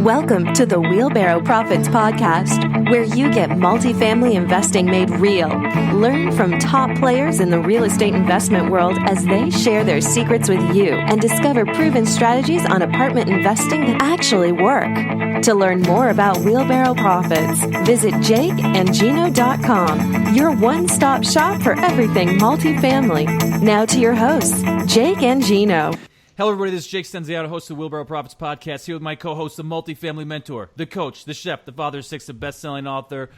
Welcome to the Wheelbarrow Profits Podcast, where you get multifamily investing made real. Learn from top players in the real estate investment world as they share their secrets with you and discover proven strategies on apartment investing that actually work. To learn more about Wheelbarrow Profits, visit jakeandgino.com, your one-stop shop for everything multifamily. Now to your hosts, Jake and Gino. Hello, everybody. This is Jake Stenziato, host of the Wheelbarrow Profits Podcast, here with my co-host, the multifamily mentor, the coach, the chef, the father of six, the best-selling author,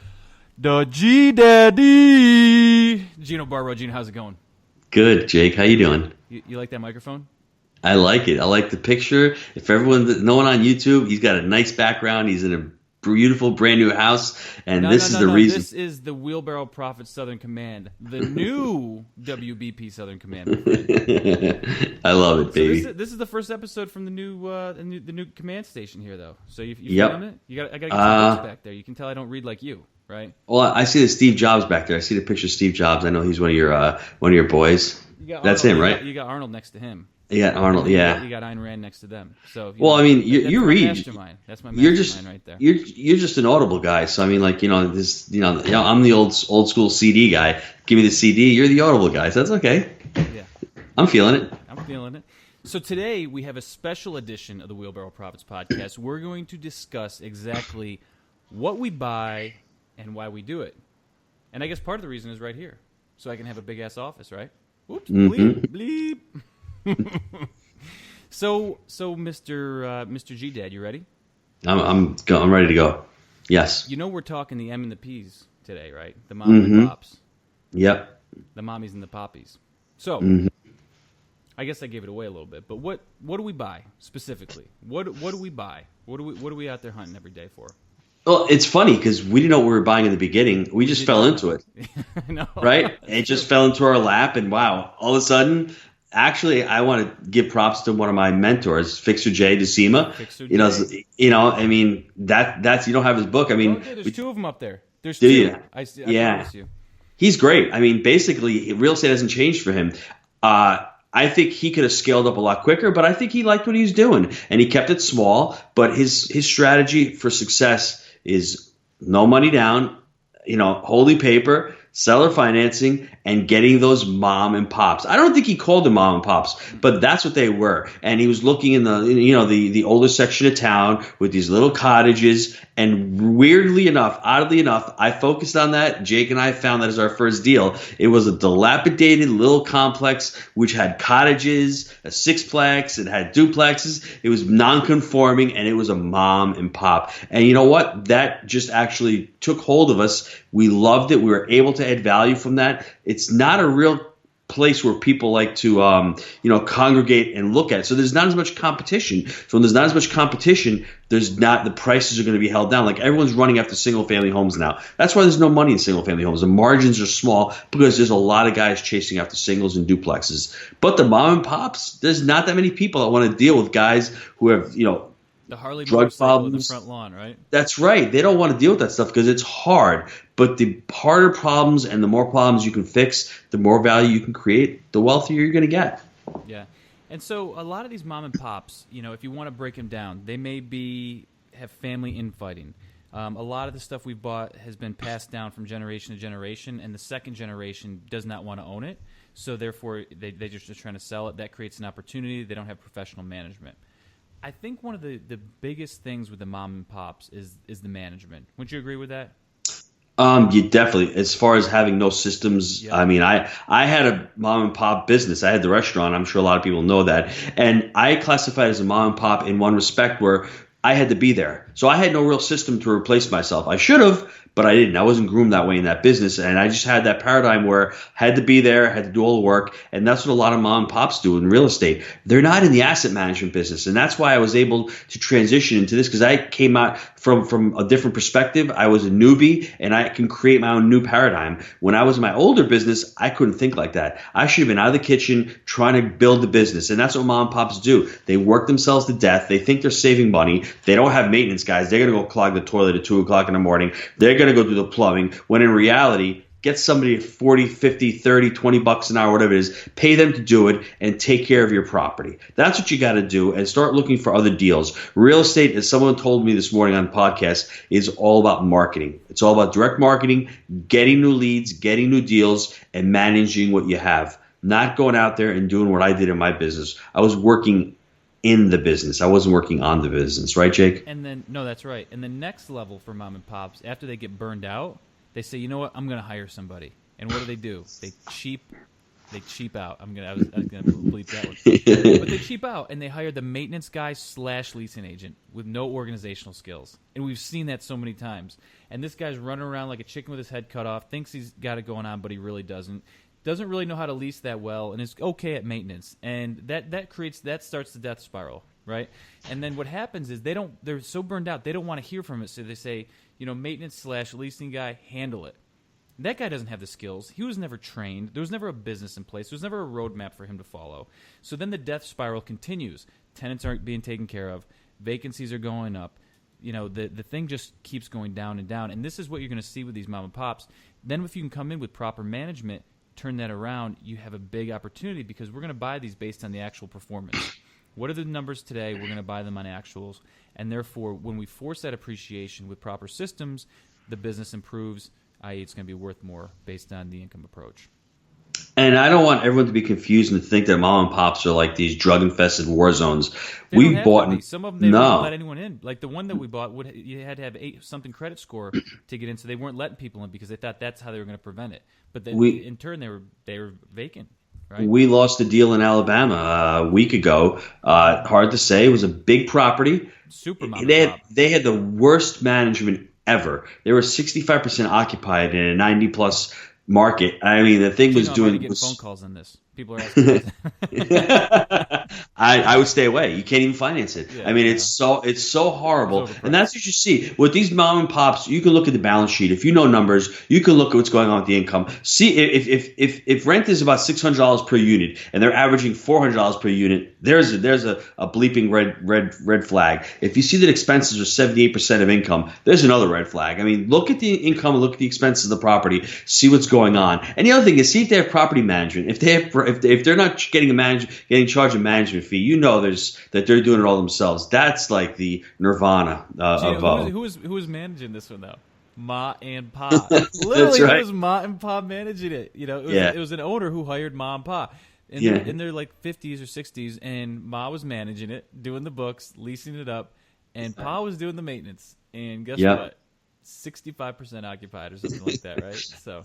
the G-Daddy, Gino Barbaro. Gino, how's it going? Good, Jake. How you doing? You like that microphone? I like it. I like the picture. If no one on YouTube, he's got a nice background. He's in a beautiful, brand new house, and this is the reason. This is the Wheelbarrow Profits Southern Command, the new WBP Southern Command. I love it, baby. So this is the first episode from the new command station here, though. So you Yep. found it? I got to get some notes back there. You can tell I don't read like you, right? Well, I see the Steve Jobs back there. I see the picture of Steve Jobs. I know he's one of your boys. That's him, right? You got Arnold next to him. Yeah, Arnold. Yeah, you got Ayn Rand next to them. So well, I mean, you read. Mastermind. That's my mastermind right there. You're just an Audible guy. So I mean, like I'm the old school CD guy. Give me the CD. You're the Audible guy. So that's okay. Yeah, I'm feeling it. So today we have a special edition of the Wheelbarrow Profits Podcast. We're going to discuss exactly what we buy and why we do it. And I guess part of the reason is right here, so I can have a big ass office, right? Whoops, bleep, bleep. So, Mr. G-Dad, you ready? I'm ready to go. Yes. You know we're talking the M and the P's today, right? The mom and the pops. Yep. The mommies and the poppies. So, I guess I gave it away a little bit, but what do we buy specifically? What do we buy? What are we out there hunting every day for? Well, it's funny because we didn't know what we were buying in the beginning. We just fell into it. No. Right? It just fell into our lap, and wow, all of a sudden. Actually, I want to give props to one of my mentors, Fixer Jay DeSima. I mean that's you don't have his book. I mean, there's two of them up there. There's do two. You? I promise you. He's great. I mean, basically, real estate hasn't changed for him. I think he could have scaled up a lot quicker, but I think he liked what he was doing, and he kept it small. But his strategy for success is no money down, holy paper, seller financing, and getting those mom and pops. I don't think he called them mom and pops, but that's what they were. And he was looking in the older section of town with these little cottages. And oddly enough, I focused on that. Jake and I found that as our first deal. It was a dilapidated little complex which had cottages, a sixplex, it had duplexes. It was non-conforming, and it was a mom and pop. And you know what? That just actually took hold of us. We loved it. We were able to add value from that. It's not a real place where people like to, congregate and look at. So there's not as much competition. So when there's not as much competition, the prices are going to be held down. Like everyone's running after single family homes now. That's why there's no money in single family homes. The margins are small because there's a lot of guys chasing after singles and duplexes. But the mom and pops, there's not that many people that want to deal with guys who have, the Harley drug problems in the front lawn, right? That's right. They don't want to deal with that stuff because it's hard. But the harder problems and the more problems you can fix, the more value you can create, the wealthier you're going to get. Yeah. And so a lot of these mom and pops, if you want to break them down, they may have family infighting. A lot of the stuff we bought has been passed down from generation to generation, and the second generation does not want to own it. So therefore, they just are trying to sell it. That creates an opportunity. They don't have professional management. I think one of the biggest things with the mom and pops is the management. Wouldn't you agree with that? You definitely, as far as having no systems, yeah. I mean, I had a mom and pop business. I had the restaurant. I'm sure a lot of people know that. And I classified as a mom and pop in one respect where I had to be there. So I had no real system to replace myself. I should have, but I didn't. I wasn't groomed that way in that business. And I just had that paradigm where I had to be there, I had to do all the work. And that's what a lot of mom and pops do in real estate. They're not in the asset management business. And that's why I was able to transition into this, because I came out from a different perspective. I was a newbie, and I can create my own new paradigm. When I was in my older business, I couldn't think like that. I should have been out of the kitchen trying to build the business. And that's what mom and pops do. They work themselves to death. They think they're saving money. They don't have maintenance guys. They're going to go clog the toilet at 2 o'clock in the morning. They're going to go do the plumbing, when in reality, get somebody at 40, 50, 30, 20 bucks an hour, whatever it is, pay them to do it and take care of your property. That's what you got to do, and start looking for other deals. Real estate, as someone told me this morning on the podcast, is all about marketing. It's all about direct marketing, getting new leads, getting new deals, and managing what you have. Not going out there and doing what I did in my business. I was working in the business. I wasn't working on the business. Right, Jake? And then, no, that's right. And the next level for mom and pops, after they get burned out, they say, you know what, I'm going to hire somebody. And what do? They cheap out. I was gonna bleep that one. But they cheap out, and they hire the maintenance guy / leasing agent with no organizational skills. And we've seen that so many times. And this guy's running around like a chicken with his head cut off, thinks he's got it going on, but he really doesn't. Doesn't really know how to lease that well, and is okay at maintenance. And that starts the death spiral, right? And then what happens is they're so burned out, they don't want to hear from it. So they say, maintenance / leasing guy, handle it. That guy doesn't have the skills. He was never trained. There was never a business in place. There was never a roadmap for him to follow. So then the death spiral continues. Tenants aren't being taken care of. Vacancies are going up. The thing just keeps going down and down. And this is what you're going to see with these mom and pops. Then if you can come in with proper management, turn that around, you have a big opportunity, because we're going to buy these based on the actual performance. What are the numbers today? We're going to buy them on actuals. And therefore, when we force that appreciation with proper systems, the business improves, i.e. it's going to be worth more based on the income approach. And I don't want everyone to be confused and think that mom and pops are like these drug-infested war zones. We bought some of them. They didn't let anyone in. Like the one that we bought, you had to have 8-something credit score to get in, so they weren't letting people in because they thought that's how they were going to prevent it. But then in turn, they were vacant. Right? We lost a deal in Alabama a week ago. Hard to say. It was a big property. Super mom and pop. They had the worst management ever. They were 65% occupied in a 90-plus market. I mean, the thing was doing. Getting phone calls on this. People are asking. I would stay away. You can't even finance it. Yeah, I mean, it's so horrible, and that's what you see with these mom and pops. You can look at the balance sheet. If you know numbers, you can look at what's going on with the income. See if rent is about $600 per unit and they're averaging $400 per unit. There's a bleeping red flag. If you see that expenses are 78% of income, there's another red flag. I mean, look at the income and look at the expenses of the property. See what's going on. And the other thing is, see if they have property management. If they're not getting charged a management fee, that they're doing it all themselves. That's like the nirvana Gino, who was managing this one though? Ma and Pa. Literally, right. It was Ma and Pa managing it. It was an owner who hired Ma and Pa. In their like 50s or 60s, and Ma was managing it, doing the books, leasing it up, and Pa was doing the maintenance. And guess what? 65% occupied or something like that, right? So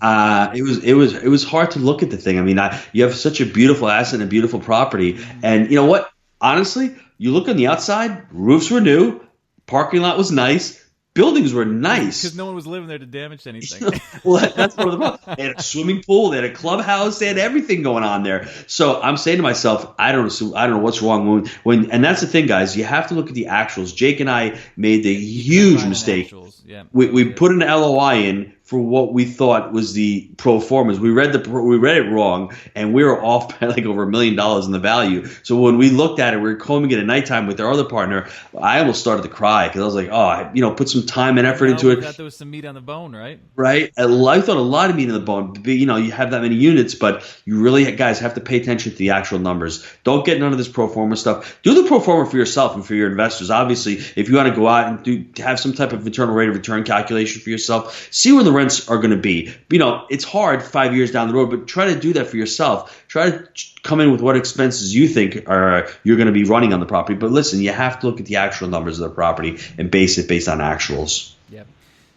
it was hard to look at the thing. I mean, you have such a beautiful asset and a beautiful property, and you know what? Honestly, you look on the outside, roofs were new, parking lot was nice, buildings were nice because no one was living there to damage anything. Well, that's one of the problems. They had a swimming pool, they had a clubhouse, they had everything going on there. So I'm saying to myself, I don't know what's wrong and that's the thing, guys. You have to look at the actuals. Jake and I made the huge mistake. Yeah. We put an LOI in for what we thought was the pro formas. We read it wrong, and we were off by like over $1 million in the value. So when we looked at it, we were combing it at nighttime with our other partner. I almost started to cry because I was like, put some time and effort into it. I thought there was some meat on the bone, right? Right. I thought a lot of meat on the bone. You have that many units, but you really, guys, have to pay attention to the actual numbers. Don't get none of this pro forma stuff. Do the pro forma for yourself and for your investors. Obviously, if you want to go out and have some type of internal rate of return calculation for yourself, see where the rents are going to be. It's hard 5 years down the road, but try to do that for yourself. Try to come in with what expenses you think you're going to be running on the property. But listen, you have to look at the actual numbers of the property and base it based on actuals. Yep.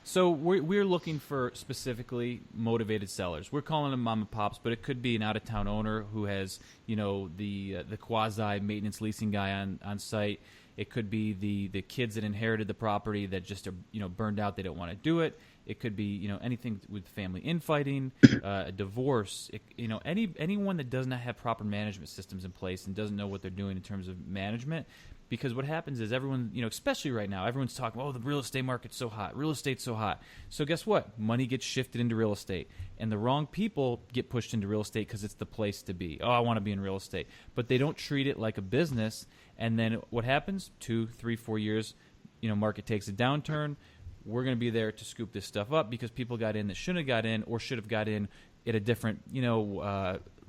So we're looking for specifically motivated sellers. We're calling them mom and pops, but it could be an out-of-town owner who has, the quasi maintenance leasing guy on site. It could be the kids that inherited the property that just are burned out. They don't want to do it. It could be anything with family infighting, a divorce. Anyone that does not have proper management systems in place and doesn't know what they're doing in terms of management. Because what happens is everyone, especially right now, everyone's talking, the real estate market's so hot. Real estate's so hot. So guess what? Money gets shifted into real estate. And the wrong people get pushed into real estate because it's the place to be. Oh, I want to be in real estate. But they don't treat it like a business. And then what happens? 2, 3, 4 years, market takes a downturn. we're going to be there to scoop this stuff up because people got in that shouldn't have got in or should have got in at a different,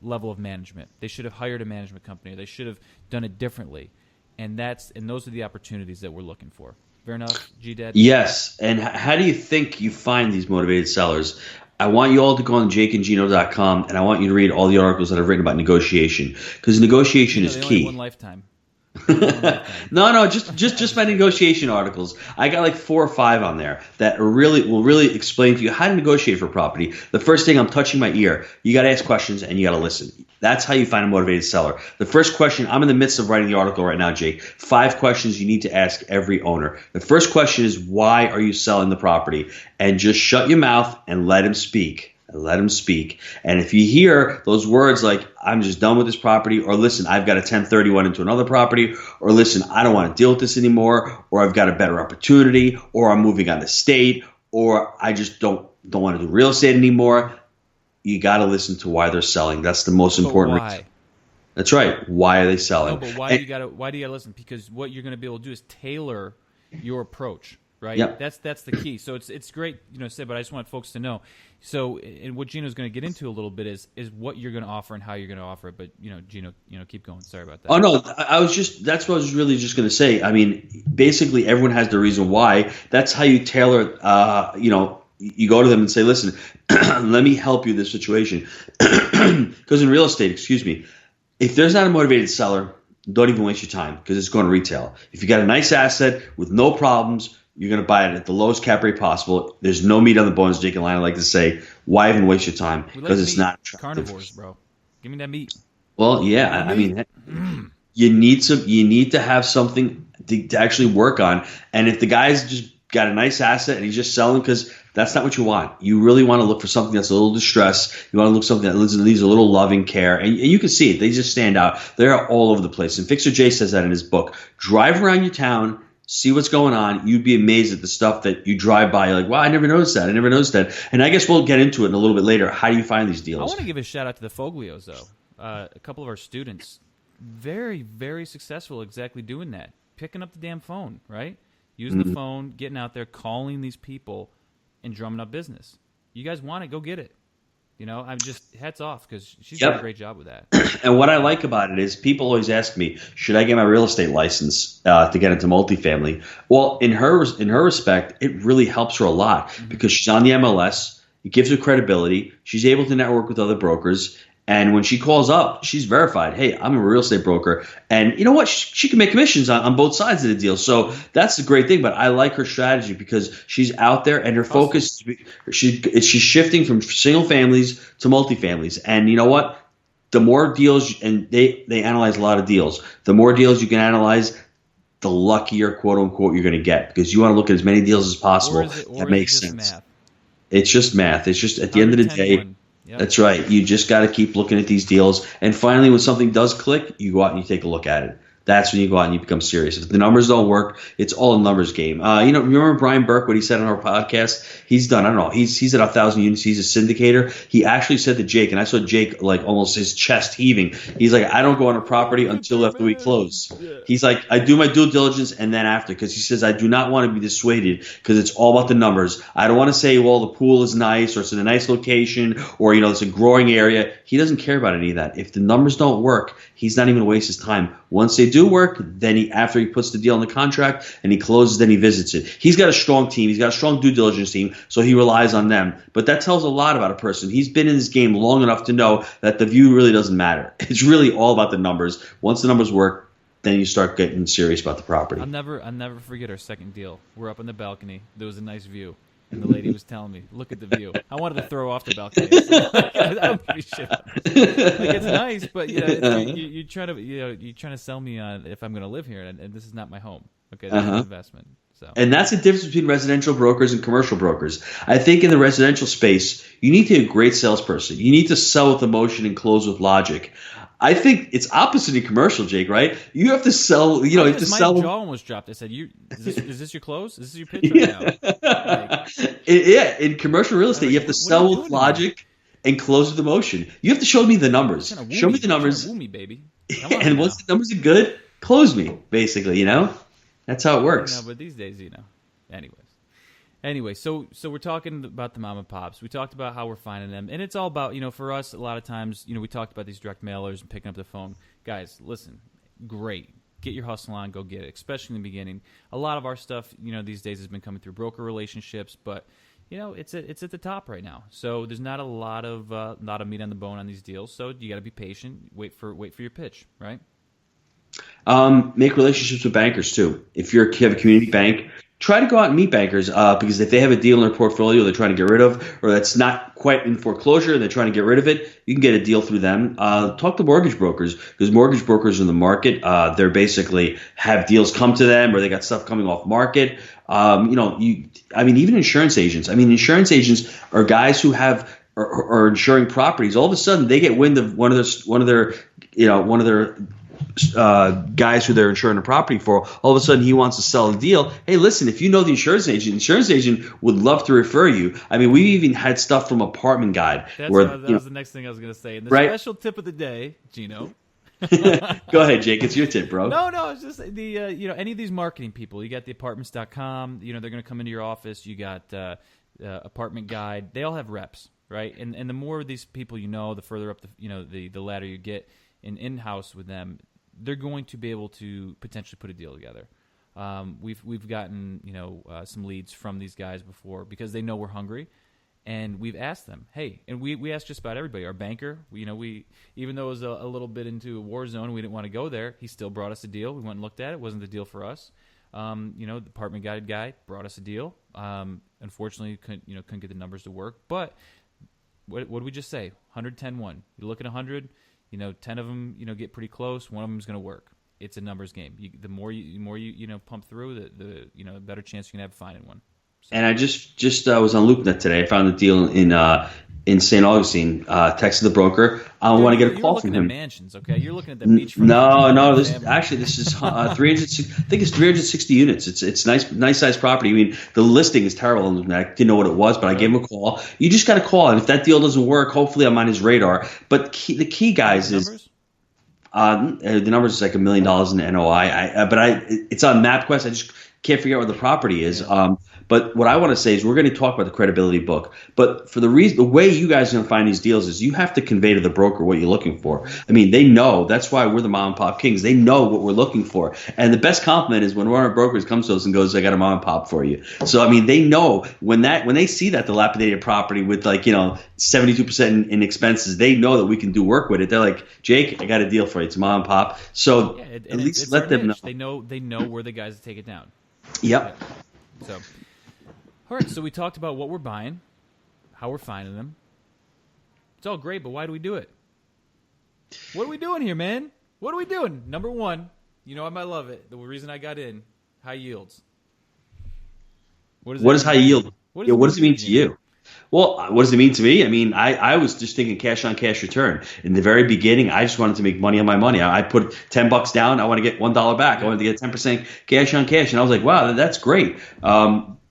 level of management. They should have hired a management company. Or they should have done it differently. And those are the opportunities that we're looking for. Fair enough, G-Dad? Yes. And how do you think you find these motivated sellers? I want you all to go on jakeandgino.com, and I want you to read all the articles that I've written about negotiation, because negotiation is they only key. have one lifetime. No, just my negotiation articles. I got like 4 or 5 on there that will really explain to you how to negotiate for property. The first thing, I'm touching my ear. You got to ask questions and you got to listen. That's how you find a motivated seller. The first question, I'm in the midst of writing the article right now, Jake. 5 questions you need to ask every owner. The first question is, why are you selling the property? And just shut your mouth and let him speak. Let him speak. And if you hear those words like, I'm just done with this property, or listen, I've got a 1031 into another property, or listen, I don't want to deal with this anymore, or I've got a better opportunity, or I'm moving out of state, or I just don't want to do real estate anymore, you got to listen to why they're selling. That's the most important why? reason. That's right. Why are they selling? No, but why do you got to listen? Because what you're going to be able to do is tailor your approach. Right. Yep. That's the key. So it's great, Sid, but I just want folks to know. So, and what Gino's going to get into a little bit is what you're going to offer and how you're going to offer it. But Gino, keep going. Sorry about that. Oh no, that's what I was really just going to say. I mean, basically, everyone has the reason why. That's how you tailor. You go to them and say, listen, let me help you in this situation. Because in real estate, if there's not a motivated seller, don't even waste your time, because it's going to retail. If you got a nice asset with no problems, you're going to buy it at the lowest cap rate possible. There's no meat on the bones, Jake and Lionel like to say. Why even waste your time? Because it's not attractive. Carnivores, bro. Give me that meat. Well, yeah. I mean, you need to have something to actually work on. And if the guy's just got a nice asset and he's just selling, because that's not what you want. You really want to look for something that's a little distressed. You want to look for something that needs a little loving care. And you can see it. They just stand out. They're all over the place. And Fixer Jay says that in his book. Drive around your town, see what's going on. You'd be amazed at the stuff that you drive by. You're like, wow, I never noticed that. And I guess we'll get into it in a little bit later. How do you find these deals? I want to give a shout out to the Foglios, though. A couple of our students, very, very successful exactly doing that. Picking up the damn phone, right? Using the phone, getting out there, calling these people, and drumming up business. You guys want it, go get it. I'm just hats off, because she's done a great job with that. And what I like about it is people always ask me, should I get my real estate license to get into multifamily? Well, in her respect, it really helps her a lot, because she's on the MLS. It gives her credibility. She's able to network with other brokers. And when she calls up, she's verified. Hey, I'm a real estate broker. And you know what? She can make commissions on both sides of the deal. So that's the great thing. But I like her strategy, because she's out there and her focus, she's shifting from single families to multifamilies. And you know what? The more deals, and they analyze a lot of deals, the more deals you can analyze, the luckier, quote unquote, you're going to get, because you want to look at as many deals as possible. That makes sense. Math? It's just math. It's just at the end of the day. Yep. That's right. You just got to keep looking at these deals. And finally, when something does click, you go out and you take a look at it. That's when you go out and you become serious. If the numbers don't work, it's all a numbers game. Remember Brian Burke, what he said on our podcast? He's done, I don't know, he's at 1,000 units. He's a syndicator. He actually said to Jake, and I saw Jake like almost his chest heaving. He's like, I don't go on a property until after we close. He's like, I do my due diligence and then after, because he says, I do not want to be dissuaded, because it's all about the numbers. I don't want to say, well, the pool is nice, or it's in a nice location, or, it's a growing area. He doesn't care about any of that. If the numbers don't work, he's not even going to waste his time. Once they do work, then after he puts the deal in the contract and he closes, then he visits it. He's got a strong team. He's got a strong due diligence team, so he relies on them. But that tells a lot about a person. He's been in this game long enough to know that the view really doesn't matter. It's really all about the numbers. Once the numbers work, then you start getting serious about the property. I'll never forget our second deal. We're up on the balcony. There was a nice view. And the lady was telling me, look at the view. I wanted to throw off the balcony. I don't give a shit. It's nice, but you're trying to sell me on if I'm going to live here, and this is not my home. Okay, that's an investment. So. And that's the difference between residential brokers and commercial brokers. I think in the residential space, you need to be a great salesperson. You need to sell with emotion and close with logic. I think it's opposite in commercial, Jake, right? You have to sell, you have to sell. My jaw almost dropped. I said, is this your close? Is this your pitch right now? In commercial real estate, you have to sell with logic and close with emotion. You have to show me the numbers. Show me the numbers. Woo me, baby. And once the numbers are good, close me, basically, That's how it works. But these days, anyways. Anyway, so we're talking about the mom and pops. We talked about how we're finding them, and it's all about, for us, a lot of times, we talked about these direct mailers and picking up the phone. Guys, listen, great. Get your hustle on, go get it, especially in the beginning. A lot of our stuff, these days has been coming through broker relationships, but it's at the top right now. So there's not a lot of meat on the bone on these deals. So you got to be patient. Wait for your pitch, right? Make relationships with bankers too. If you have a community bank, try to go out and meet bankers because if they have a deal in their portfolio they're trying to get rid of, or that's not quite in foreclosure and they're trying to get rid of it, you can get a deal through them. Talk to mortgage brokers because mortgage brokers in the market, they're basically have deals come to them or they got stuff coming off market. Even insurance agents. Insurance agents are guys who are insuring properties. All of a sudden, they get wind of one of their guys who they're insuring a property for. All of a sudden, he wants to sell a deal. Hey, listen, if you know the insurance agent would love to refer you. We even had stuff from Apartment Guide. That was the next thing I was going to say. And the special tip of the day, Gino. Go ahead, Jake. It's your tip, bro. No, it's just the any of these marketing people. You got the apartments.com. They're going to come into your office. You got Apartment Guide. They all have reps, right? And the more of these people the further up the ladder you get in-house with them, they're going to be able to potentially put a deal together. We've gotten some leads from these guys before because they know we're hungry. And we've asked them, hey, and we asked just about everybody. Our banker, we even though it was a little bit into a war zone, we didn't want to go there. He still brought us a deal. We went and looked at it. It wasn't the deal for us. The Apartment Guide guy brought us a deal. Unfortunately, couldn't get the numbers to work. But what did we just say? 110-1. You look at 100, 10 of them, get pretty close. One of them is going to work. It's a numbers game. The more you pump through, the better chance you can have of finding one. And I just was on LoopNet today. I found a deal in St. Augustine. Texted the broker. I want to get a call from him. Mansions, okay? You're looking at the beachfront. No. This is 360. I think it's 360 units. It's nice size property. The listing is terrible on LoopNet. I didn't know what it was, but I gave him a call. You just got to call, and if that deal doesn't work, hopefully I'm on his radar. But the key, guys, is. The numbers is like $1 million in NOI. It's on MapQuest. I just can't figure out where the property is. But what I want to say is we're going to talk about the credibility book. But for the way you guys are going to find these deals is you have to convey to the broker what you're looking for. They know. That's why we're the mom and pop kings. They know what we're looking for. And the best compliment is when one of our brokers comes to us and goes, I got a mom and pop for you. So, they know when they see that dilapidated property with 72% in expenses, they know that we can do work with it. They're like, Jake, I got a deal for you. It's mom and pop. So at least let them know. They know where the guys take it down. Yep. Yeah. So, all right. So we talked about what we're buying, how we're finding them. It's all great, but why do we do it? What are we doing here, man? What are we doing? Number one, I might love it. The reason I got in, high yields. What is high yield? What does it mean to you? Well, what does it mean to me? I was just thinking cash on cash return. In the very beginning, I just wanted to make money on my money. I put $10 down. I want to get $1 back. I wanted to get 10% cash on cash. And I was like, wow, that's great.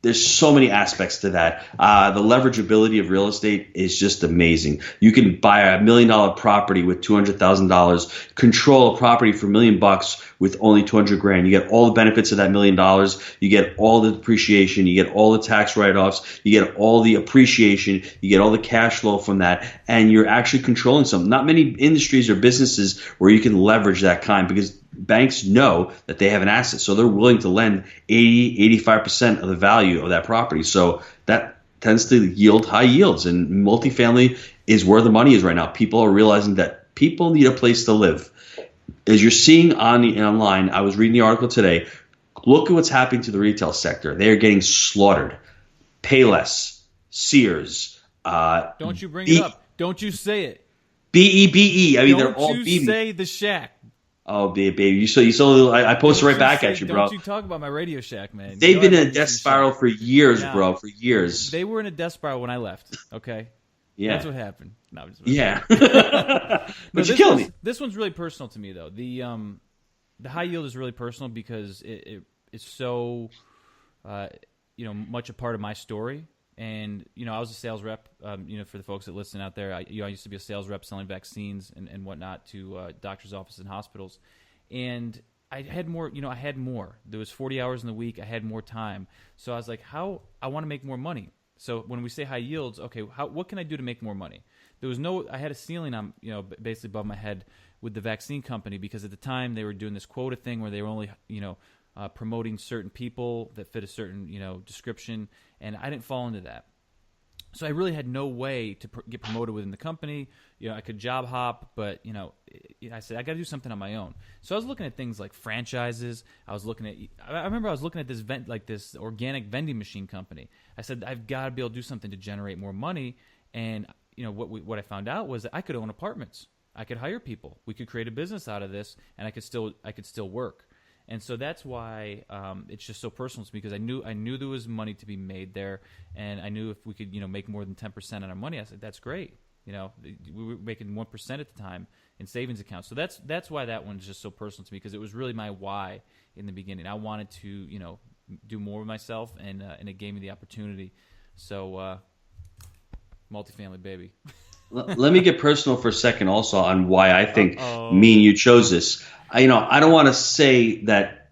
There's so many aspects to that. The leverageability of real estate is just amazing. You can buy $1 million property with $200,000, control a property for $1 million with only $200,000. You get all the benefits of that $1 million. You get all the depreciation. You get all the tax write-offs. You get all the appreciation. You get all the cash flow from that, and you're actually controlling something. Not many industries or businesses where you can leverage that kind because banks know that they have an asset, so they're willing to lend 85% of the value of that property. So that tends to yield high yields, and multifamily is where the money is right now. People are realizing that people need a place to live. As you're seeing online, I was reading the article today. Look at what's happening to the retail sector. They are getting slaughtered. Payless, Sears. Don't you bring it up. Don't you say it. BEBE. They're all Don't you say the Shack. Oh, baby, you saw. I posted right back at you, bro. Don't you talk about my Radio Shack, man. They've been in a death spiral for years, bro. For years. They were in a death spiral when I left. Okay. Yeah. That's what happened. No, But you killed me. This one's really personal to me, though. The high yield is really personal because it's so much a part of my story. And I was a sales rep. For the folks that listen out there, I used to be a sales rep selling vaccines and whatnot to doctors' offices and hospitals. And I had more, I had more. There was 40 hours in the week. I had more time. So I was like, I want to make more money. So when we say high yields, okay, what can I do to make more money? I had a ceiling on, basically above my head with the vaccine company, because at the time they were doing this quota thing where they were only, promoting certain people that fit a certain, description. And I didn't fall into that. So I really had no way to get promoted within the company. I could job hop, but I said I got to do something on my own. So I was looking at things like franchises. I remember I was looking at this organic vending machine company. I said I've got to be able to do something to generate more money. And what I found out was that I could own apartments. I could hire people. We could create a business out of this, and I could still work. And so that's why it's just so personal to me, because I knew there was money to be made there, and I knew if we could make more than 10% on our money, I said that's great. We were making 1% at the time in savings accounts. So that's why that one's just so personal to me, because it was really my why in the beginning. I wanted to do more with myself, and it gave me the opportunity. So multifamily, baby. Let me get personal for a second also on why I think me and you chose this. I don't want to say that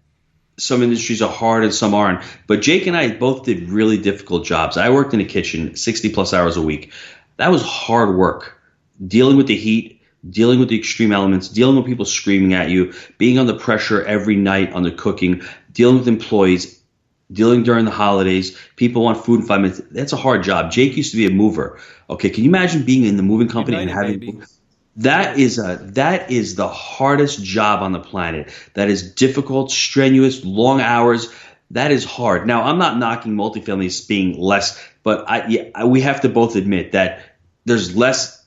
some industries are hard and some aren't, but Jake and I both did really difficult jobs. I worked in a kitchen 60 plus hours a week. That was hard work, dealing with the heat, dealing with the extreme elements, dealing with people screaming at you, being under pressure every night on the cooking, dealing with employees, dealing during the holidays. People want food in 5 minutes. That's a hard job. Jake used to be a mover. Okay, can you imagine being in the moving company and having that is the hardest job on the planet. That is difficult, strenuous, long hours. That is hard. Now, I'm not knocking multifamily as being less, but we have to both admit that there's less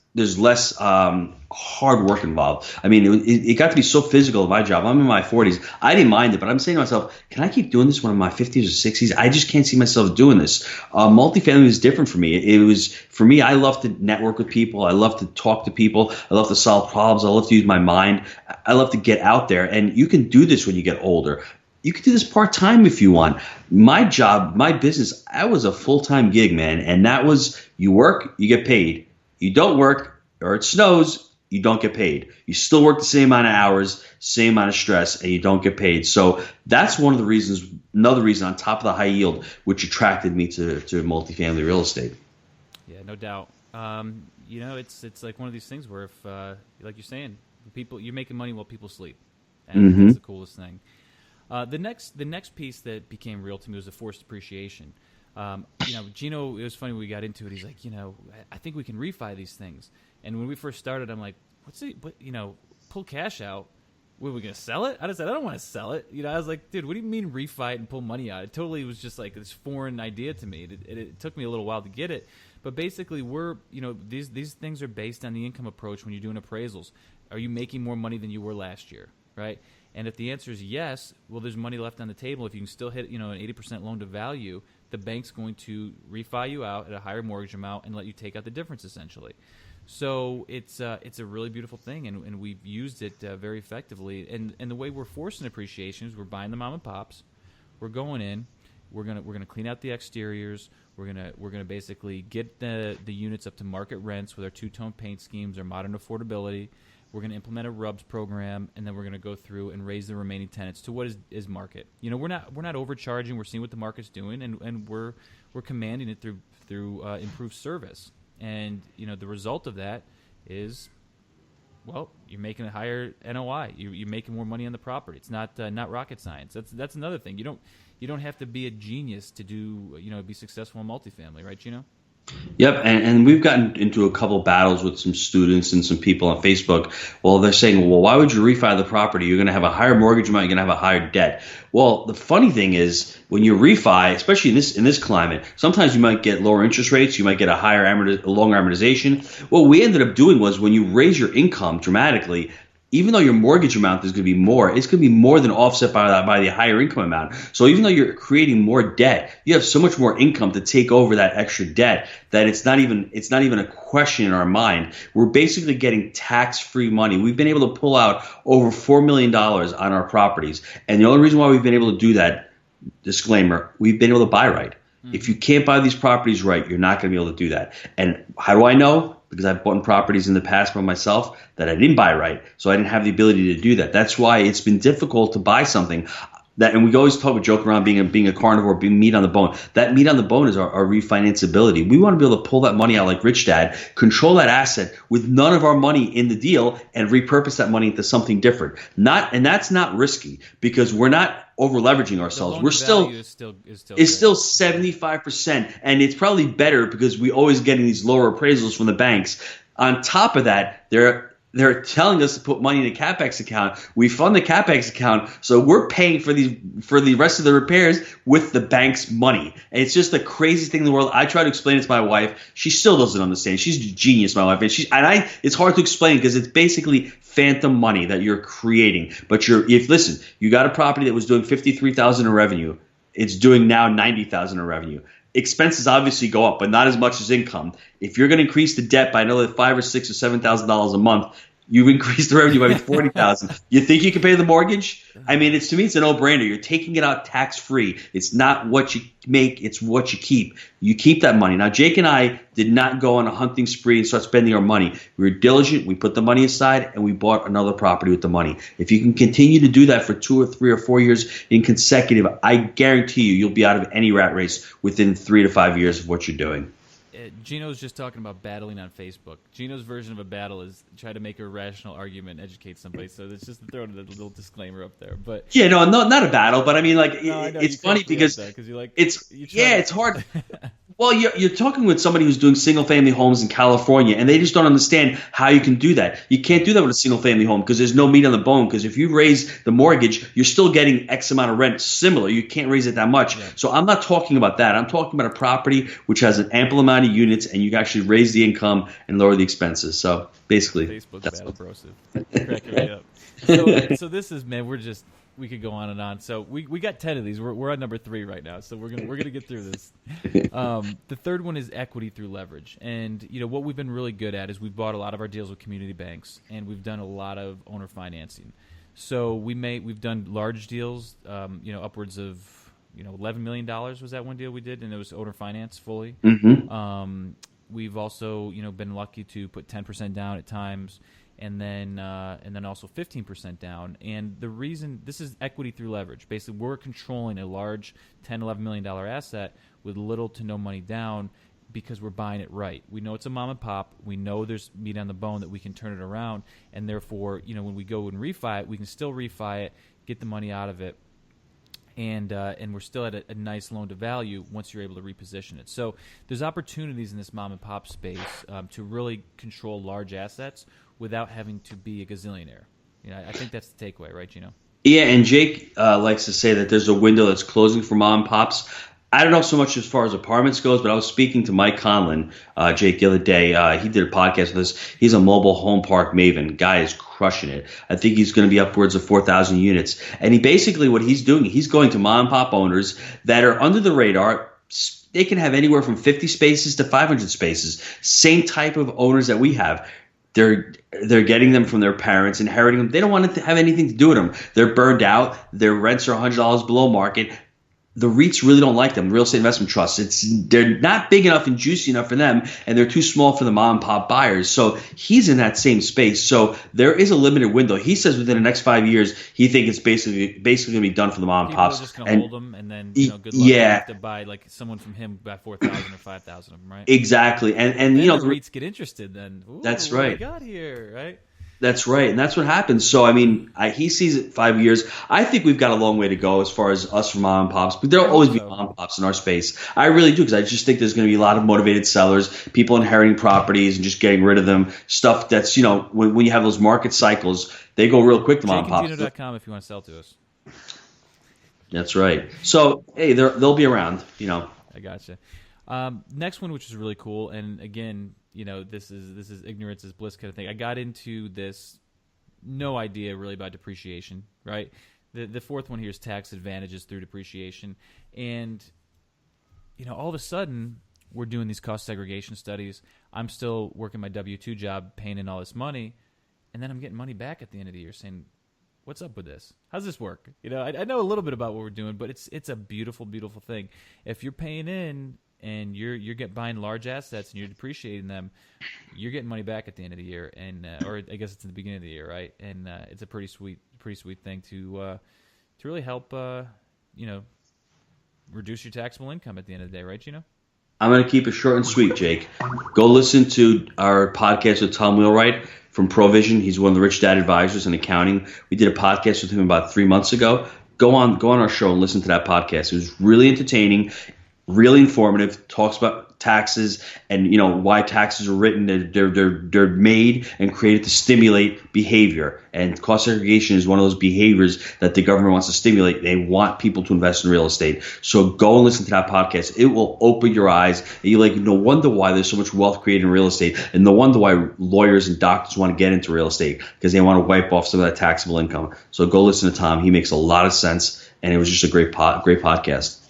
hard work involved. I mean, it got to be so physical in my job. I'm in my 40s. I didn't mind it, but I'm saying to myself, can I keep doing this when I'm in my 50s or 60s? I just can't see myself doing this. Multifamily was different for me. It was, for me, I love to network with people. I love to talk to people. I love to solve problems. I love to use my mind. I love to get out there. And you can do this when you get older. You can do this part-time if you want. My job, my business, I was a full-time gig, man. And that was, you work, you get paid. You don't work, or it snows, you don't get paid. You still work the same amount of hours, same amount of stress, and you don't get paid. So that's one of the reasons, another reason on top of the high yield, which attracted me to multifamily real estate. Yeah, no doubt. It's like one of these things where if, like you're saying, you're making money while people sleep. And I think that's the coolest thing. The next piece that became real to me was the forced depreciation. Gino, it was funny when we got into it. He's like, I think we can refi these things. And when we first started, I'm like, pull cash out. What, are we going to sell it? I said, I don't want to sell it. I was like, dude, what do you mean refi it and pull money out? It totally was just like this foreign idea to me. It took me a little while to get it. But basically, these things are based on the income approach when you're doing appraisals. Are you making more money than you were last year, right? And if the answer is yes, well, there's money left on the table. If you can still hit, an 80% loan to value, the bank's going to refi you out at a higher mortgage amount and let you take out the difference, essentially. So it's a really beautiful thing, and we've used it very effectively. And the way we're forcing appreciation is we're buying the mom and pops, we're going in, we're gonna clean out the exteriors, we're gonna basically get the units up to market rents with our two-tone paint schemes, our modern affordability. We're going to implement a RUBS program, and then we're going to go through and raise the remaining tenants to what is market. We're not overcharging. We're seeing what the market's doing, and we're commanding it through improved service. And the result of that is, well, you're making a higher NOI. You're making more money on the property. It's not rocket science. That's another thing. You don't have to be a genius to be successful in multifamily, right, Gino? Yep, and we've gotten into a couple battles with some students and some people on Facebook. Well, they're saying, well, why would you refi the property? You're going to have a higher mortgage amount. You're going to have a higher debt. Well, the funny thing is, when you refi, especially in this climate, sometimes you might get lower interest rates. You might get a longer amortization. What we ended up doing was, when you raise your income dramatically, even though your mortgage amount is going to be more, it's going to be more than offset by the higher income amount. So even though you're creating more debt, you have so much more income to take over that extra debt that it's not even a question in our mind. We're basically getting tax-free money. We've been able to pull out over $4 million on our properties. And the only reason why we've been able to do that, disclaimer, we've been able to buy right. Mm-hmm. If you can't buy these properties right, you're not going to be able to do that. And how do I know? because I've bought properties in the past by myself that I didn't buy right. So I didn't have the ability to do that. That's why it's been difficult to buy something. And we always talk about joke around being a carnivore, being meat on the bone. That meat on the bone is our refinanceability. We want to be able to pull that money out like Rich Dad, control that asset with none of our money in the deal, and repurpose that money into something different. And that's not risky because we're not over leveraging ourselves. We're still is still 75%, and it's probably better because we always getting these lower appraisals from the banks. On top of that, they're telling us to put money in a CapEx account. We fund the CapEx account, so we're paying for the rest of the repairs with the bank's money. And it's just the craziest thing in the world. I try to explain it to my wife. She still doesn't understand. She's a genius, my wife. It's hard to explain because it's basically phantom money that you're creating. But listen, you got a property that was doing $53,000 in revenue. It's doing now $90,000 in revenue. Expenses obviously go up, but not as much as income. If you're going to increase the debt by another $5,000 or $6,000 or $7,000 a month, you've increased the revenue by $40,000. You think you can pay the mortgage? I mean, to me, it's a no-brainer. You're taking it out tax-free. It's not what you make; it's what you keep. You keep that money. Now, Jake and I did not go on a hunting spree and start spending our money. We were diligent. We put the money aside, and we bought another property with the money. If you can continue to do that for 2 or 3 or 4 years in consecutive, I guarantee you'll be out of any rat race within 3 to 5 years of what you're doing. Gino's just talking about battling on Facebook. Gino's version of a battle is try to make a rational argument, educate somebody. So it's just throwing a little disclaimer up there. But yeah, no, not a battle, but I mean, like, it's funny because it's hard. Well, you're talking with somebody who's doing single-family homes in California, and they just don't understand how you can do that. You can't do that with a single-family home because there's no meat on the bone. Because if you raise the mortgage, you're still getting X amount of rent similar. You can't raise it that much. Yeah. So I'm not talking about that. I'm talking about a property which has an ample amount of units, and you can actually raise the income and lower the expenses. So basically, Facebook battle brosive. Cracking me up. So this is, man, we could go on and on. So we got 10 of these. We're on number 3 right now. So we're gonna get through this. The third one is equity through leverage. And what we've been really good at is we've bought a lot of our deals with community banks, and we've done a lot of owner financing. So we've done large deals, upwards of $11 million was that one deal we did, and it was owner finance fully. Mm-hmm. We've also been lucky to put 10% down at times. And then also 15% down. And the reason this is equity through leverage. Basically, we're controlling a large $10, $11 million asset with little to no money down because we're buying it right. We know it's a mom and pop. We know there's meat on the bone that we can turn it around. And therefore, when we go and refi it, we can still refi it, get the money out of it. And we're still at a nice loan to value once you're able to reposition it. So there's opportunities in this mom and pop space to really control large assets without having to be a gazillionaire. I think that's the takeaway, right, Gino? Yeah, and Jake likes to say that there's a window that's closing for mom and pops. I don't know so much as far as apartments goes, but I was speaking to Mike Conlon, Jake, the other day. He did a podcast with us. He's a mobile home park maven. Guy is crushing it. I think he's going to be upwards of 4,000 units. And what he's doing, he's going to mom and pop owners that are under the radar. They can have anywhere from 50 spaces to 500 spaces. Same type of owners that we have. They're getting them from their parents, inheriting them. They don't want to have anything to do with them. They're burned out. Their rents are $100 below market. The REITs really don't like them, real estate investment trusts. They're not big enough and juicy enough for them, and they're too small for the mom and pop buyers. So he's in that same space. So there is a limited window. He says within the next 5 years, he thinks it's basically going to be done for the mom and pops. People are just going to hold them, and then good luck. You have to buy like someone from him by 4,000 or 5,000 of them, right? Exactly, and the REITs get interested. Then that's right. What we got here, right? That's right, and that's what happens. So, I mean, he sees it 5 years. I think we've got a long way to go as far as us from mom and pops, but there'll always be mom and pops in our space. I really do, because I just think there's going to be a lot of motivated sellers, people inheriting properties and just getting rid of them. Stuff that's, when you have those market cycles, they go real quick to mom and pops. JakeandGino.com if you want to sell to us. That's right. So, hey, they'll be around, I gotcha. Next one, which is really cool, and again, this is ignorance is bliss kind of thing. I got into this, no idea really about depreciation, right? The fourth one here is tax advantages through depreciation, and all of a sudden we're doing these cost segregation studies. I'm still working my W-2 job, paying in all this money, and then I'm getting money back at the end of the year, saying, "What's up with this? How's this work?" I know a little bit about what we're doing, but it's a beautiful, beautiful thing. If you're paying in and you're buying large assets and you're depreciating them, you're getting money back at the end of the year, and or I guess it's at the beginning of the year, right? And it's a pretty sweet thing to really help reduce your taxable income at the end of the day, right, Gino? I'm going to keep it short and sweet, Jake. Go listen to our podcast with Tom Wheelwright from Provision. He's one of the Rich Dad advisors in accounting. We did a podcast with him about 3 months ago. Go on our show and listen to that podcast. It was really entertaining, really informative. Talks about taxes and why taxes are written. They're made and created to stimulate behavior, and cost segregation is one of those behaviors that the government wants to stimulate. They want people to invest in real estate. So go and listen to that podcast. It will open your eyes. And you're like, no wonder why there's so much wealth created in real estate, and no wonder why lawyers and doctors want to get into real estate, because they want to wipe off some of that taxable income. So go listen to Tom. He makes a lot of sense, and it was just a great podcast.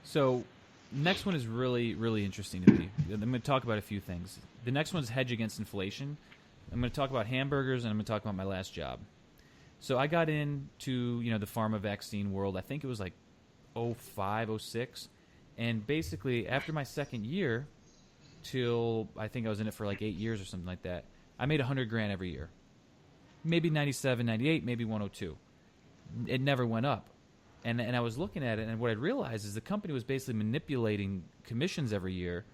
So next one is really, really interesting to me. I'm going to talk about a few things. The next one is hedge against inflation. I'm going to talk about hamburgers, and I'm going to talk about my last job. So I got into the pharma vaccine world. I think it was like 05, 06. And basically, after my second year, till I think I was in it for like 8 years or something like that, I made $100,000 every year. Maybe 97, 98, maybe 102. It never went up. And I was looking at it, and what I realized is the company was basically manipulating commissions every year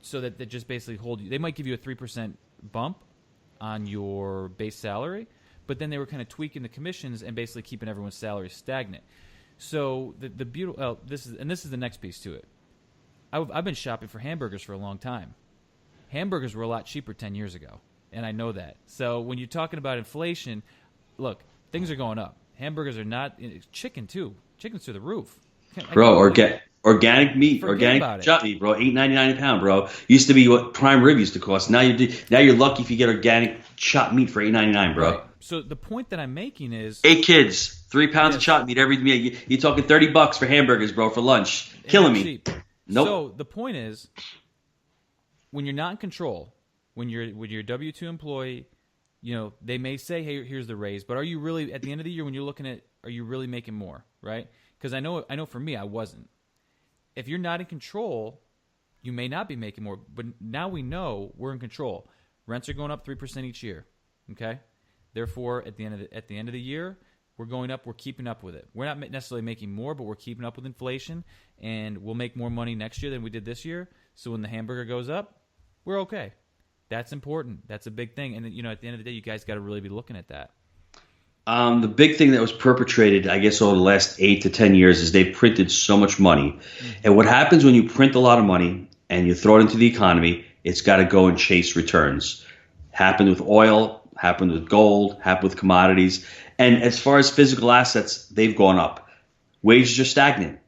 so that they just basically hold you. They might give you a 3% bump on your base salary, but then they were kind of tweaking the commissions and basically keeping everyone's salary stagnant. So the beautiful this is the next piece to it. I've been shopping for hamburgers for a long time. Hamburgers were a lot cheaper 10 years ago, and I know that. So when you're talking about inflation, look, things are going up. Hamburgers are not chicken too. Chicken's through the roof, bro. Organic meat, organic chop meat, bro. $8.99 a pound, bro. Used to be what prime rib used to cost. Now you're lucky if you get organic chopped meat for $8.99, bro. Right. So the point that I'm making is 8 kids, 3 pounds of chopped meat every meal. You're talking $30 for hamburgers, bro, for lunch. Killing me. Cheap. Nope. So the point is, when you're not in control, when you're a W-2 employee. They may say, hey, here's the raise, but are you really, at the end of the year when you're looking at, are you really making more, right? Because I know for me, I wasn't. If you're not in control, you may not be making more, but now we know we're in control. Rents are going up 3% each year, okay? Therefore, at the end of the year, we're going up, we're keeping up with it. We're not necessarily making more, but we're keeping up with inflation, and we'll make more money next year than we did this year. So when the hamburger goes up, we're okay. That's important. That's a big thing. And, at the end of the day, you guys got to really be looking at that. The big thing that was perpetrated, I guess, over the last 8 to 10 years is they printed so much money. Mm-hmm. And what happens when you print a lot of money and you throw it into the economy, it's got to go and chase returns. Happened with oil, happened with gold, happened with commodities. And as far as physical assets, they've gone up. Wages are stagnant.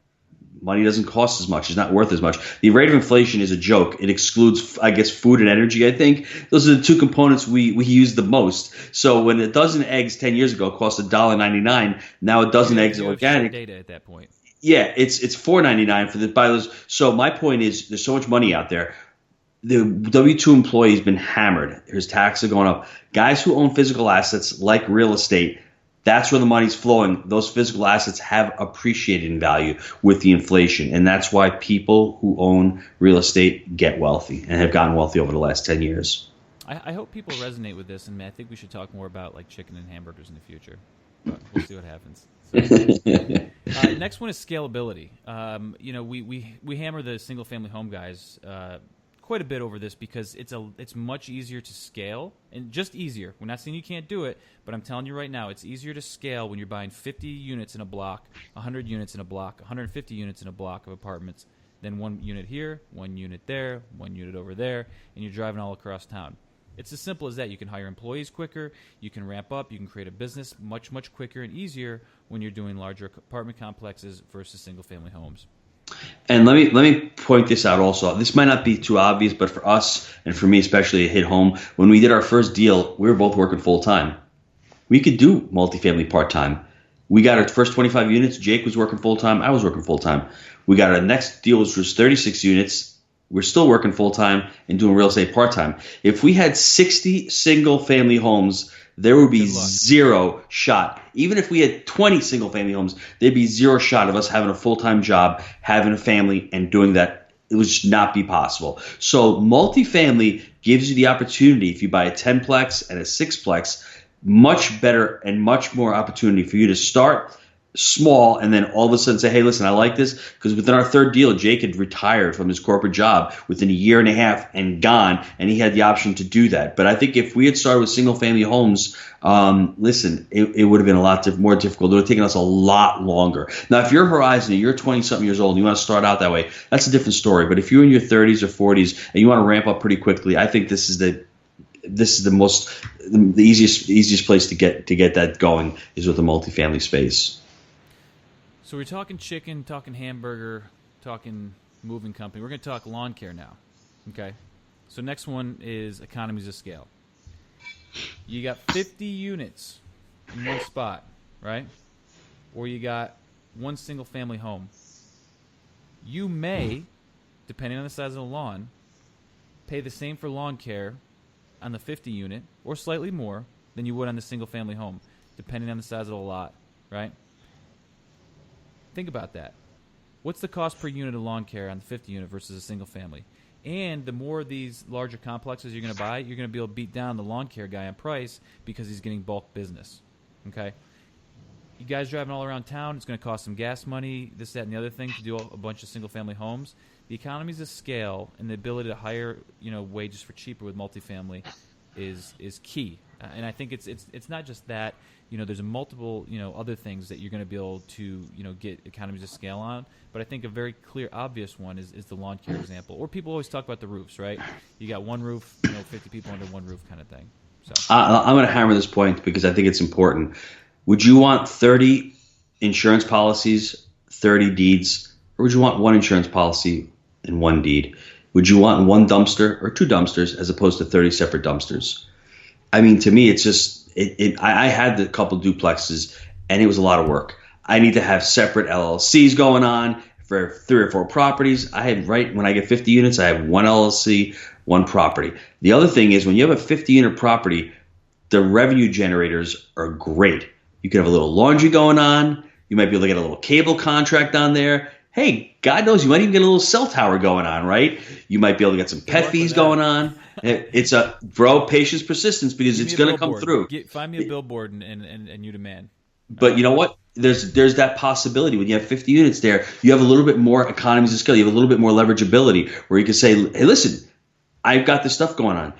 Money doesn't cost as much. It's not worth as much. The rate of inflation is a joke. It excludes, I guess, food and energy, I think. Those are the two components we use the most. So when a dozen eggs 10 years ago cost $1.99, now a dozen eggs are organic. Data at that point. Yeah, it's $4.99 for the buy those. So my point is there's so much money out there. The W-2 employee has been hammered. His taxes are going up. Guys who own physical assets like real estate, that's where the money's flowing. Those physical assets have appreciated in value with the inflation. And that's why people who own real estate get wealthy and have gotten wealthy over the last 10 years. I hope people resonate with this, and I think we should talk more about like chicken and hamburgers in the future. But we'll see what happens. So, next one is scalability. We hammer the single family home guys quite a bit over this because it's much easier to scale, and just easier. We're not saying you can't do it, but I'm telling you right now, it's easier to scale when you're buying 50 units in a block, 100 units in a block, 150 units in a block of apartments, than 1 unit here, 1 unit there, 1 unit over there, and you're driving all across town. It's as simple as that. You can hire employees quicker, you can ramp up, you can create a business much, much quicker and easier when you're doing larger apartment complexes versus single family homes. And let me point this out also. This might not be too obvious, but for us and for me especially, it hit home. When we did our first deal, we were both working full time. We could do multifamily part time. We got our first 25 units. Jake was working full time. I was working full time. We got our next deal, which was 36 units. We're still working full time and doing real estate part time. If we had 60 single family homes, there would be zero shot. Even if we had 20 single family homes, there'd be zero shot of us having a full-time job, having a family, and doing that it would just not be possible. So multifamily gives you the opportunity, if you buy a 10-plex and a 6-plex, much better and much more opportunity for you to start small and then all of a sudden say, hey, listen, I like this. Because within our third deal, Jake had retired from his corporate job within a year and a half and gone, and he had the option to do that. But I think if we had started with single family homes, listen, it would have been a lot more difficult. It would have taken us a lot longer. Now, if you're Horizon and you're 20-something years old and you want to start out that way, that's a different story. But if you're in your 30s or 40s and you want to ramp up pretty quickly, I think this is the easiest place to get that going is with the multifamily space. So we're talking chicken, talking hamburger, talking moving company. We're going to talk lawn care now. Okay. So next one is economies of scale. You got 50 units in one spot, right? Or you got one single family home. You may, depending on the size of the lawn, pay the same for lawn care on the 50 unit or slightly more than you would on the single family home, depending on the size of the lot, right? Think about that. What's the cost per unit of lawn care on the 50 unit versus a single family? And the more of these larger complexes you're going to buy, you're going to be able to beat down the lawn care guy on price because he's getting bulk business. Okay? You guys driving all around town, it's going to cost some gas money, this, that, and the other thing to do a bunch of single family homes. The economies of scale and the ability to hire, wages for cheaper with multifamily is key. And I think it's not just that. There's a multiple, other things that you're going to be able to, get economies of scale on. But I think a very clear, obvious one is the lawn care example. Or people always talk about the roofs, right? You got one roof, 50 people under one roof kind of thing. So I'm going to hammer this point because I think it's important. Would you want 30 insurance policies, 30 deeds, or would you want one insurance policy and one deed? Would you want one dumpster or two dumpsters as opposed to 30 separate dumpsters? I mean, to me, it's just I had a couple duplexes, and it was a lot of work. I need to have separate LLCs going on for 3 or 4 properties. I had when I get 50 units, I have one LLC, one property. The other thing is when you have a 50-unit property, the revenue generators are great. You could have a little laundry going on. You might be able to get a little cable contract on there. Hey, God knows you might even get a little cell tower going on, right? You might be able to get some pet fees going on. It's patience, persistence, because it's going to come through. Find me a billboard and you demand. But you know what? There's that possibility when you have 50 units there, you have a little bit more economies of scale. You have a little bit more leverageability where you can say, hey, listen, I've got this stuff going on.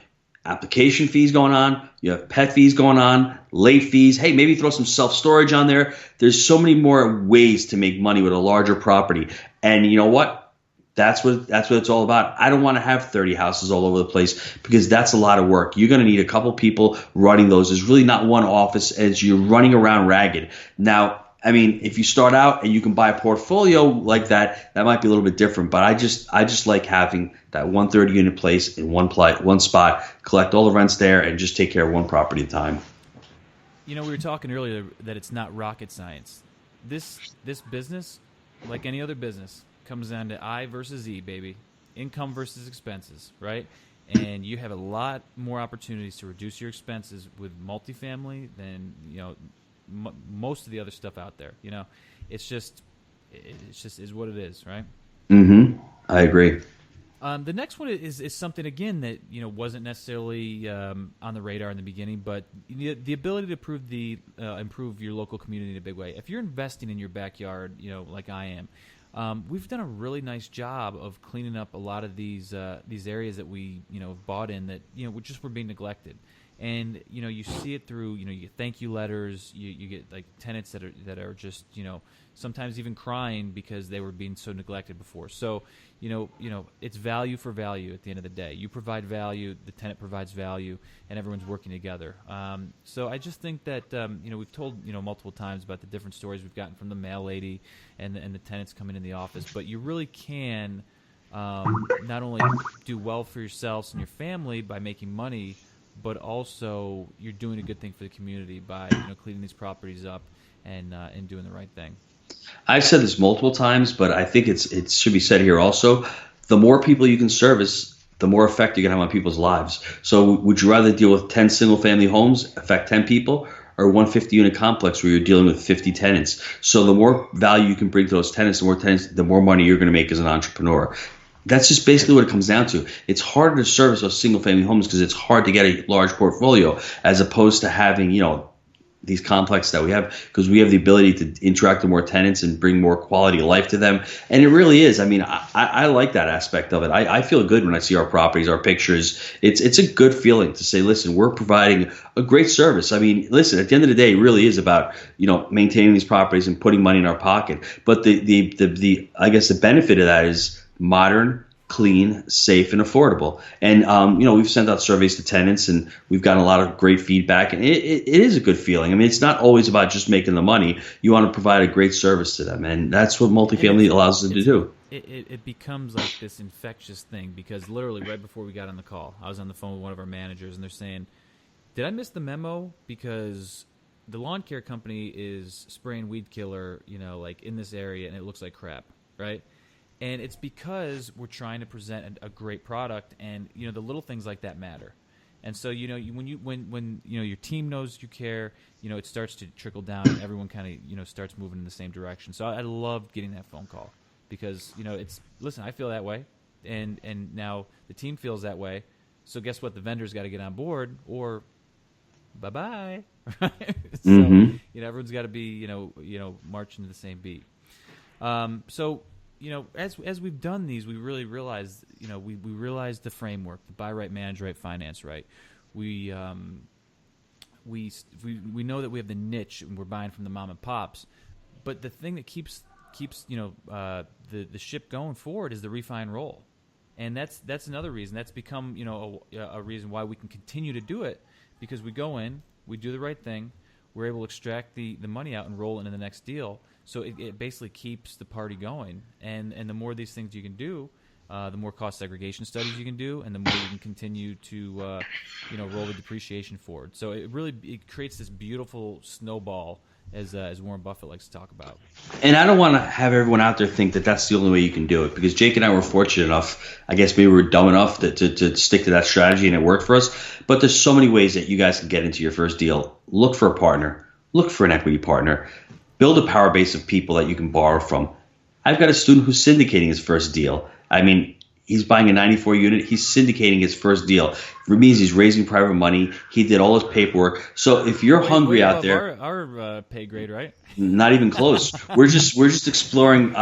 Application fees going on. You have pet fees going on, late fees. Hey, maybe throw some self-storage on there. There's so many more ways to make money with a larger property. And you know what? That's what it's all about. I don't want to have 30 houses all over the place because that's a lot of work. You're going to need a couple people running those. There's really not one office as you're running around ragged. Now, I mean, if you start out and you can buy a portfolio like that, that might be a little bit different. But I just like having that 130-unit place in one spot, collect all the rents there, and just take care of one property at a time. We were talking earlier that it's not rocket science. This business, like any other business, comes down to I versus E, baby. Income versus expenses, right? And you have a lot more opportunities to reduce your expenses with multifamily than, most of the other stuff out there. It's just is what it is, right? Mm-hmm. I agree. The next one is something again that wasn't necessarily on the radar in the beginning, but the ability to improve your local community in a big way. If you're investing in your backyard, like I am, we've done a really nice job of cleaning up a lot of these areas that we have bought in that were being neglected. And you see it through you get thank you letters, you get like tenants that are just sometimes even crying because they were being so neglected before. So it's value for value at the end of the day. You provide value, the tenant provides value, and everyone's working together. So I just think that we've told multiple times about the different stories we've gotten from the mail lady and the tenants coming in the office, but you really can not only do well for yourselves and your family by making money, but also you're doing a good thing for the community by cleaning these properties up and doing the right thing. I've said this multiple times, but I think it should be said here also. The more people you can service, the more effect you're going to have on people's lives. So would you rather deal with 10 single-family homes, affect 10 people, or one 50-unit complex where you're dealing with 50 tenants? So the more value you can bring to those tenants, the more money you're going to make as an entrepreneur. That's just basically what it comes down to. It's harder to service those single-family homes because it's hard to get a large portfolio as opposed to having, these complexes that we have, because we have the ability to interact with more tenants and bring more quality of life to them. And it really is. I mean, I like that aspect of it. I feel good when I see our properties, our pictures. It's a good feeling to say, listen, we're providing a great service. I mean, listen, at the end of the day, it really is about, maintaining these properties and putting money in our pocket. But the I guess the benefit of that is modern, clean, safe, and affordable. And, we've sent out surveys to tenants and we've gotten a lot of great feedback. And it is a good feeling. I mean, it's not always about just making the money. You want to provide a great service to them. And that's what multifamily allows us to do. It becomes like this infectious thing, because literally right before we got on the call, I was on the phone with one of our managers and they're saying, did I miss the memo? Because the lawn care company is spraying weed killer, like in this area, and it looks like crap, right? And it's because we're trying to present a great product, and the little things like that matter. And so when your team knows you care, it starts to trickle down, and everyone kind of starts moving in the same direction. So I loved getting that phone call, because listen, I feel that way, and now the team feels that way. So guess what? The vendor's got to get on board, or bye bye. So everyone's got to be marching to the same beat. So. As we've done these, we really realized, we realized the framework, the buy right, manage right, finance right. We know that we have the niche and we're buying from the mom and pops, but the thing that keeps the ship going forward is the refi and roll, and that's another reason. That's become a reason why we can continue to do it, because we go in, we do the right thing, we're able to extract the money out and roll into the next deal. So it basically keeps the party going, and the more of these things you can do, the more cost segregation studies you can do, and the more you can continue to roll the depreciation forward. So it creates this beautiful snowball, as Warren Buffett likes to talk about. And I don't want to have everyone out there think that that's the only way you can do it, because Jake and I were fortunate enough, I guess maybe we were dumb enough to stick to that strategy, and it worked for us. But there's so many ways that you guys can get into your first deal. Look for a partner. Look for an equity partner. Build a power base of people that you can borrow from. I've got a student who's syndicating his first deal. I mean, he's buying a 94 unit. He's syndicating his first deal. It means he's raising private money. He did all his paperwork. So if you're hungry out there, our pay grade, right? Not even close. We're just exploring,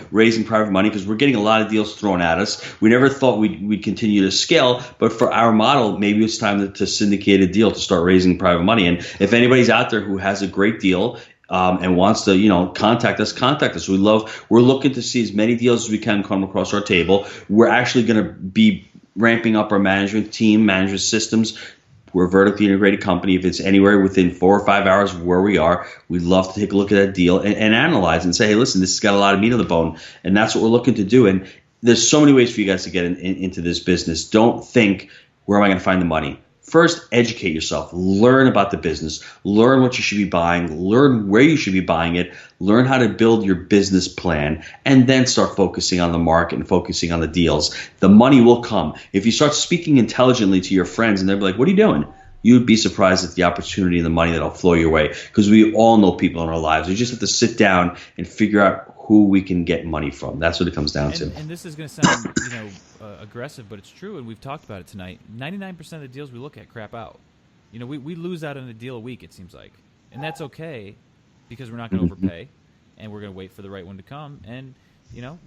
raising private money, because we're getting a lot of deals thrown at us. We never thought we'd continue to scale, but for our model, maybe it's time to syndicate a deal to start raising private money. And if anybody's out there who has a great deal, and wants to, contact us. We're looking to see as many deals as we can come across our table. We're actually going to be ramping up our management team, management systems. We're a vertically integrated company. If it's anywhere within 4 or 5 hours of where we are, we'd love to take a look at that deal and analyze and say, hey, listen, this has got a lot of meat on the bone. And that's what we're looking to do. And there's so many ways for you guys to get into this business. Don't think, where am I going to find the money? First, educate yourself. Learn about the business. Learn what you should be buying. Learn where you should be buying it. Learn how to build your business plan, and then start focusing on the market and focusing on the deals. The money will come. If you start speaking intelligently to your friends and they'll be like, what are you doing? You'd be surprised at the opportunity and the money that'll flow your way, because we all know people in our lives. We just have to sit down and figure out who we can get money from. That's what it comes down to. And this is going to sound, aggressive, but it's true, and we've talked about it tonight. 99% of the deals we look at crap out. We lose out on a deal a week, it seems like, and that's okay, because we're not going to overpay, and we're going to wait for the right one to come. And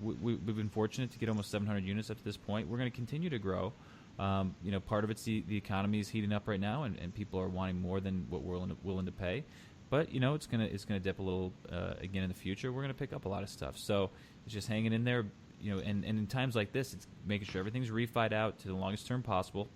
we've been fortunate to get almost 700 units up to this point. We're going to continue to grow. Part of it's the economy is heating up right now, and people are wanting more than what we're willing to pay. But it's gonna dip a little again in the future. We're gonna pick up a lot of stuff, so it's just hanging in there. And in times like this, it's making sure everything's refied out to the longest term possible,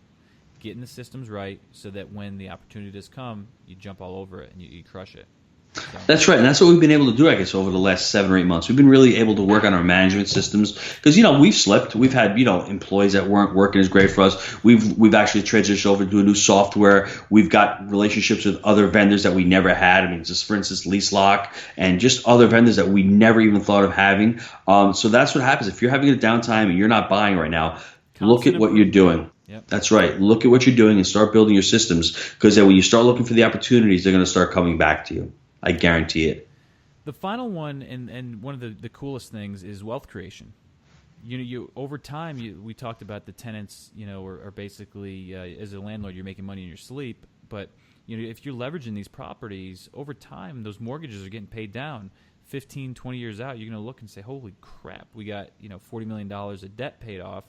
getting the systems right, so that when the opportunity does come, you jump all over it and you crush it. So. That's right, and that's what we've been able to do, I guess, over the last 7 or 8 months. We've been really able to work on our management systems, because we've slipped. We've had employees that weren't working as great for us. We've actually transitioned over to a new software. We've got relationships with other vendors that we never had. I mean, just for instance, LeaseLock, and just other vendors that we never even thought of having. So that's what happens if you're having a downtime and you're not buying right now. Look at what you're doing. Yep. That's right. Look at what you're doing and start building your systems, because then when you start looking for the opportunities, they're going to start coming back to you. I guarantee it. The final one, and one of the coolest things, is wealth creation. you over time, we talked about the tenants, are basically, as a landlord, you're making money in your sleep. But, if you're leveraging these properties over time, those mortgages are getting paid down 15, 20 years out. You're going to look and say, holy crap, we got, $40 million of debt paid off.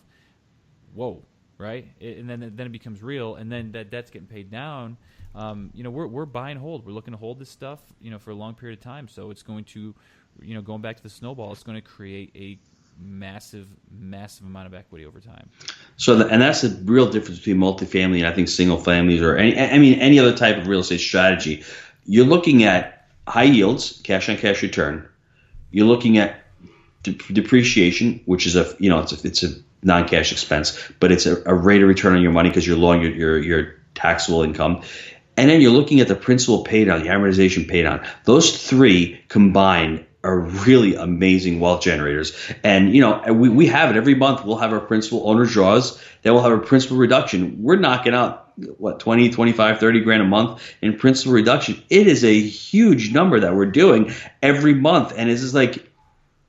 Whoa, right? And then it becomes real. And then that debt's getting paid down. We're buy and hold. We're looking to hold this stuff, for a long period of time. So it's going to, going back to the snowball, it's going to create a massive amount of equity over time. So, and that's the real difference between multifamily and I think single families or any other type of real estate strategy. You're looking at high yields, cash on cash return. You're looking at depreciation, which is it's a non-cash expense, but it's a rate of return on your money because you're lowering your taxable income. And then you're looking at the principal pay down, the amortization pay down. Those three combined are really amazing wealth generators. And, we have it every month. We'll have our principal owner draws. Then we'll have a principal reduction. We're knocking out, 20, 25, 30 grand a month in principal reduction. It is a huge number that we're doing every month. And it's just like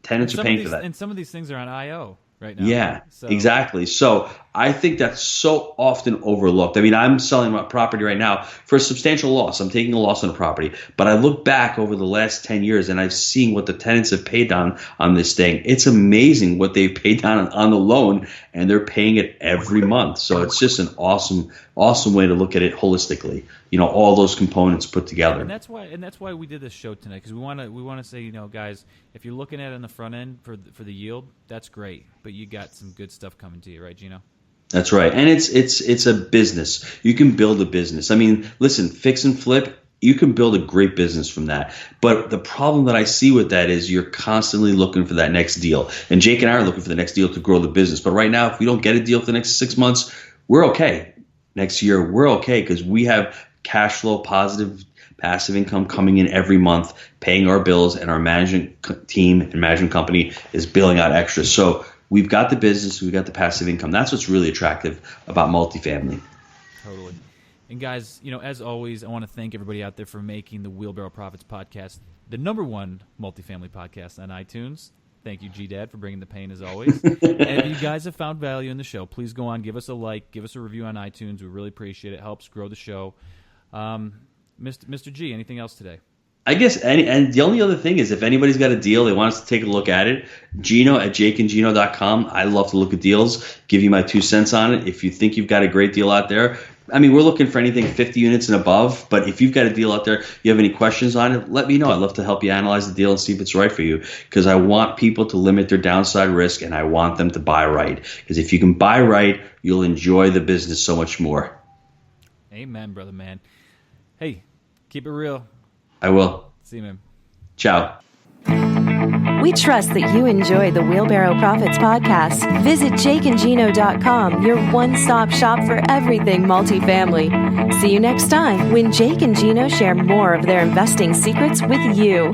tenants are paying for that. And some of these things are on IO right now. Yeah, exactly. So I think that's so often overlooked. I mean, I'm selling my property right now for a substantial loss. I'm taking a loss on a property. But I look back over the last 10 years and I've seen what the tenants have paid down on this thing. It's amazing what they've paid down on the loan, and they're paying it every month. So it's just an awesome way to look at it holistically. All those components put together. And that's why we did this show tonight, because we want to say, guys, if you're looking at it on the front end for the yield, that's great. But you got some good stuff coming to you, right, Gino? That's right. And it's a business. You can build a business. I mean, listen, fix and flip, you can build a great business from that. But the problem that I see with that is you're constantly looking for that next deal. And Jake and I are looking for the next deal to grow the business. But right now, if we don't get a deal for the next 6 months, we're okay. Next year, we're okay because we have cash flow, positive passive income coming in every month, paying our bills, and our management team and management company is billing out extra. So we've got the business, we've got the passive income. That's what's really attractive about multifamily. Totally. And guys, as always, I want to thank everybody out there for making the Wheelbarrow Profits podcast the #1 multifamily podcast on iTunes. Thank you, G-Dad, for bringing the pain as always. And if you guys have found value in the show, please go on, give us a like, give us a review on iTunes. We really appreciate it. It helps grow the show. Mr. G, anything else today? I guess, and the only other thing is if anybody's got a deal, they want us to take a look at it, Gino at jakeandgino.com. I love to look at deals, give you my 2 cents on it. If you think you've got a great deal out there, I mean, we're looking for anything 50 units and above, but if you've got a deal out there, you have any questions on it, let me know. I'd love to help you analyze the deal and see if it's right for you, because I want people to limit their downside risk, and I want them to buy right. Because if you can buy right, you'll enjoy the business so much more. Amen, brother, man. Hey, keep it real. I will. See you, man. Ciao. We trust that you enjoy the Wheelbarrow Profits podcast. Visit jakeandgino.com, your one-stop shop for everything multifamily. See you next time when Jake and Gino share more of their investing secrets with you.